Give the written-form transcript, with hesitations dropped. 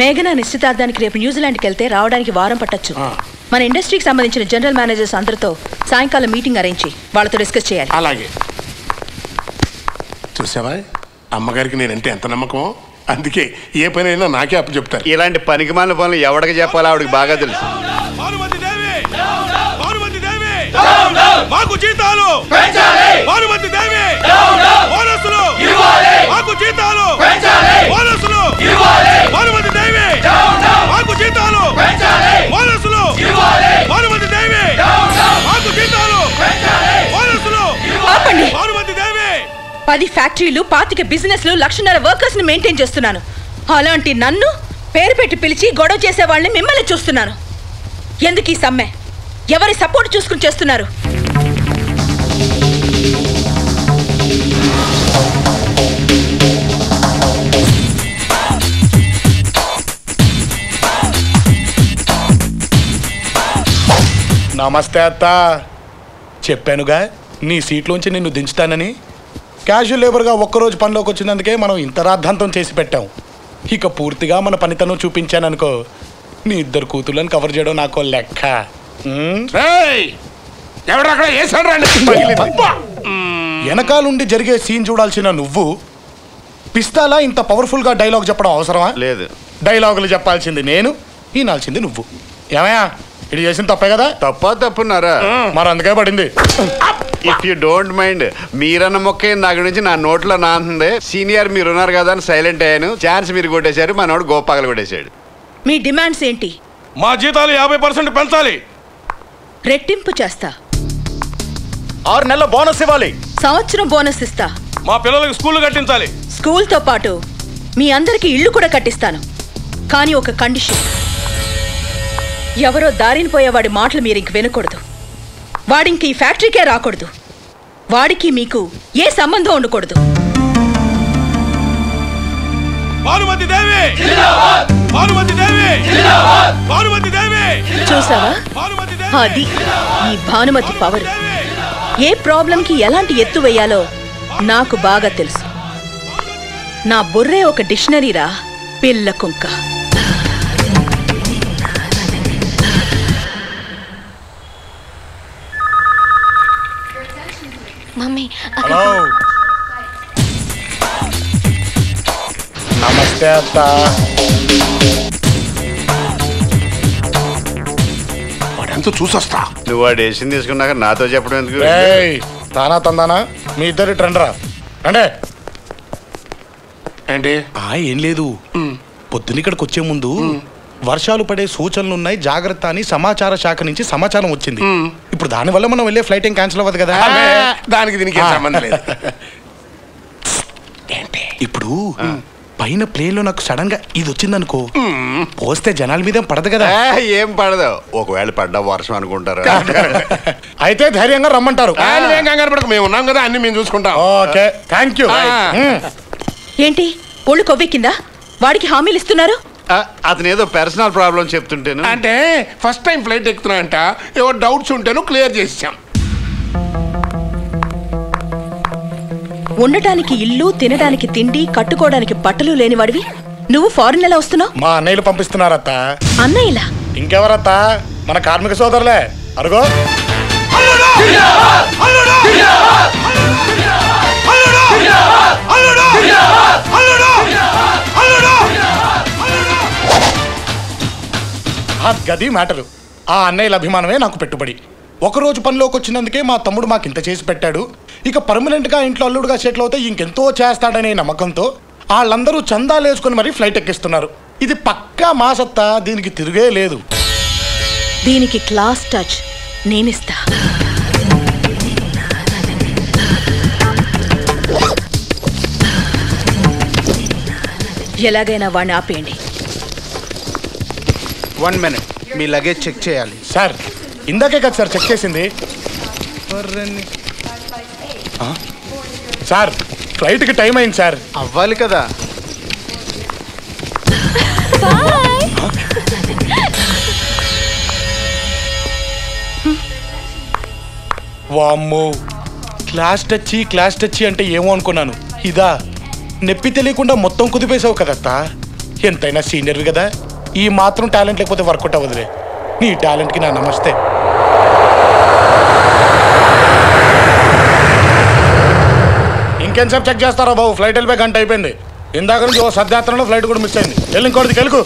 మేఘన నిశ్చితార్థానికి రేపు న్యూజిలాండ్కి వెళ్తే రావడానికి వారం పట్టొచ్చు. మన ఇండస్ట్రీకి సంబంధించిన జనరల్ మేనేజర్స్ అందరితో సాయంకాలం మీటింగ్ అరేంజ్ వాళ్ళతో డిస్కస్ చేయాలి. అలాగే. చూసావా అమ్మగారికి నేనంటే ఎంత నమ్మకం, అందుకే ఏ పని అయినా నాకే అప్పు చెప్తారు. ఇలాంటి పనికిమాలిన పనులు ఎవరికి చెప్పాలో ఆవిడకి బాగా తెలుసు. మాకు జీతాలు భానుమతి దేవి బోనసులు మాకు జీతాలు బోనసులు భానుమతి దేవి మాకు జీతాలు బోనసులు భానుమతి దేవి మాకు జీతాలు బోనసులు భానుమతి దేవి. 10 ఫ్యాక్టరీలు 25 బిజినెస్లు 1,00,000 వర్కర్స్ ని మెయింటైన్ చేస్తున్నాను. అలాంటి నన్ను పేరు పెట్టి పిలిచి గొడవ చేసే వాళ్ళని మిమ్మల్ని చూస్తున్నాను. ఎందుకు ఈ సమ్మె? ఎవరి సపోర్ట్ చూసుకుని చేస్తున్నారు? నమస్తే అత్త. చెప్పానుగా నీ సీట్లోంచి నిన్ను దించుతానని. క్యాజువల్ లేబర్గా ఒక్కరోజు పనిలోకి వచ్చినందుకే మనం ఇంత రాద్ధాంతం చేసి పెట్టాం. ఇక పూర్తిగా మన పనితనం చూపించాననుకో, నీ 2 కూతుళ్ళని కవర్ చేయడం నాకు లెక్క. వెనకాలుండి జరిగే సీన్ చూడాల్సిన నువ్వు పిస్తాలా ఇంత పవర్ఫుల్ గా డైలాగ్ చెప్పడం అవసరమా? లేదు. డైలాగులు చెప్పాల్సింది నేను, ఈనాల్సింది నువ్వు. ఏమయ్యా ఇది చేసిన తప్పే కదా? తప్పున్నారా? మరి అందుకే పడింది. ఇఫ్ యూ డోంట్ మైండ్, మీరన్న మొక్కే నా గురించి నా నోట్లో నాంతుంది. సీనియర్ మీరున్నారు కదా అని సైలెంట్ అయ్యాను. ఛాన్స్ మీరు కొట్టేశారు, మనోడు గోపాగలు కొట్టేశాడు. మీ డిమాండ్స్ ఏంటి? మా జీతాలు 50% పెంచాలి. రెట్టింపు చేస్తా. 6 నెలల బోనస్ ఇవ్వాలి. సంవత్సరం బోనస్ ఇస్తా. మా పిల్లలకు స్కూల్ కట్టించాలి. స్కూల్తో పాటు మీ అందరికి ఇల్లు కూడా కట్టిస్తాను. కానీ ఒక కండిషన్, ఎవరో దారిని పోయేవాడి మాటలు మీరు ఇంక వినకూడదు. వాడింక ఈ ఫ్యాక్టరీకే రాకూడదు. వాడికి మీకు ఏ సంబంధం ఉండకూడదు. చూసావా, అది ఈ భానుమతి పవర్. ఏ ప్రాబ్లంకి ఎలాంటి ఎత్తు వేయాలో నాకు బాగా తెలుసు. నా బుర్రే ఒక డిక్షనరీరా పిల్ల కుంక. మమ్మీ. నమస్తే అత్త. వాడంతా చూసొస్తా. నువ్వు వాడు డెసిషన్ తీసుకున్నాక నాతో చెప్పడం ఎందుకు? తానా తందానా మీ ఇద్దరు ట్రెండరా అంటే ఏంటి? ఏం లేదు, పొద్దున ఇక్కడికి వచ్చే ముందు వర్షాలు పడే సూచనలున్నాయి జాగ్రత్త అని సమాచార శాఖ నుంచి సమాచారం వచ్చింది. ఇప్పుడు దానివల్ల మనం వెళ్ళే ఫ్లైట్ ఏం క్యాన్సిల్ అవ్వదు కదా. దానికి దీనికి సంబంధం లేదు. ఇప్పుడు పైన ప్లేన్ లో నాకు సడన్ గా ఇది వచ్చిందనుకో, పోస్తే జనాల మీద పడదు కదా. ఏం పడదు, ఒకవేళ పడ్డా వర్షం అనుకుంటారు. అయితే ధైర్యంగా రమ్మంటారు. మేము ఉన్నాం కదా, అన్ని మేము చూసుకుంటాం. Okay, thank you. ఏంటి ఒళ్ళు కొవ్వెక్కిందా? వాడికి హామీలు ఇస్తున్నారు. అతను ఏదో పర్సనల్ ప్రాబ్లం చెప్తుంటేను. అంటే ఫస్ట్ టైం ఫ్లైట్ ఎక్కుతున్నా అంట, ఏవో డౌట్స్ ఉంటేను క్లియర్ చేసాం. ఉండటానికి ఇల్లు, తినడానికి తిండి, కట్టుకోవడానికి బట్టలు లేనివాడివి నువ్వు ఫారిన్ ఎలా వస్తున్నావు? మా అన్నయ్యలు పంపిస్తున్నారత్త. అన్నయ్యలా? ఇంకెవరత్తా, మన కార్మిక సోదరులే. అరుగో గది మ్యాటరు. ఆ అన్నయ్యల అభిమానమే నాకు పెట్టుబడి. ఒకరోజు పనిలోకి వచ్చినందుకే మా తమ్ముడు మాకింత చేసి పెట్టాడు. ఇక పర్మనెంట్గా ఇంట్లో అల్లుడుగా సెటిల్ అవుతే ఇంకెంతో చేస్తాడనే నమ్మకంతో వాళ్ళందరూ చందాలు వేసుకుని మరీ ఫ్లైట్ ఎక్కిస్తున్నారు. ఇది పక్కా మా సత్తా, దీనికి తిరిగే లేదు. దీనికి క్లాస్ టచ్ నేనిస్తా. ఎలాగైనా వాడిని ఆపేయండి. 1 minute, మీ లగేజ్ చెక్ చేయాలి. సార్ ఇందాకే కదా సార్ చెక్ చేసింది. సార్ ఫ్లైట్కి టైం అయింది సార్. అవ్వాలి కదా. వామ్మో, క్లాస్ టచ్ అంటే ఏమో అనుకున్నాను. ఇదా, నొప్పి తెలియకుండా మొత్తం కుదిపేసావు కదత్తా. ఎంతైనా సీనియర్వి కదా, ఈ మాత్రం టాలెంట్ లేకపోతే వర్కౌట్ అవ్వదులే. నీ టాలెంట్కి నా నమస్తే. ఇంకెంతసేపు చెక్ చేస్తారా బాబు? ఫ్లైట్ వెళ్ళిపోయి గంట అయిపోయింది. ఇందాక నుంచి ఓ సద్యాత్రలో ఫ్లైట్ కూడా మిస్ అయింది. వెళ్ళి ఇంకోటికి వెళ్ళకు.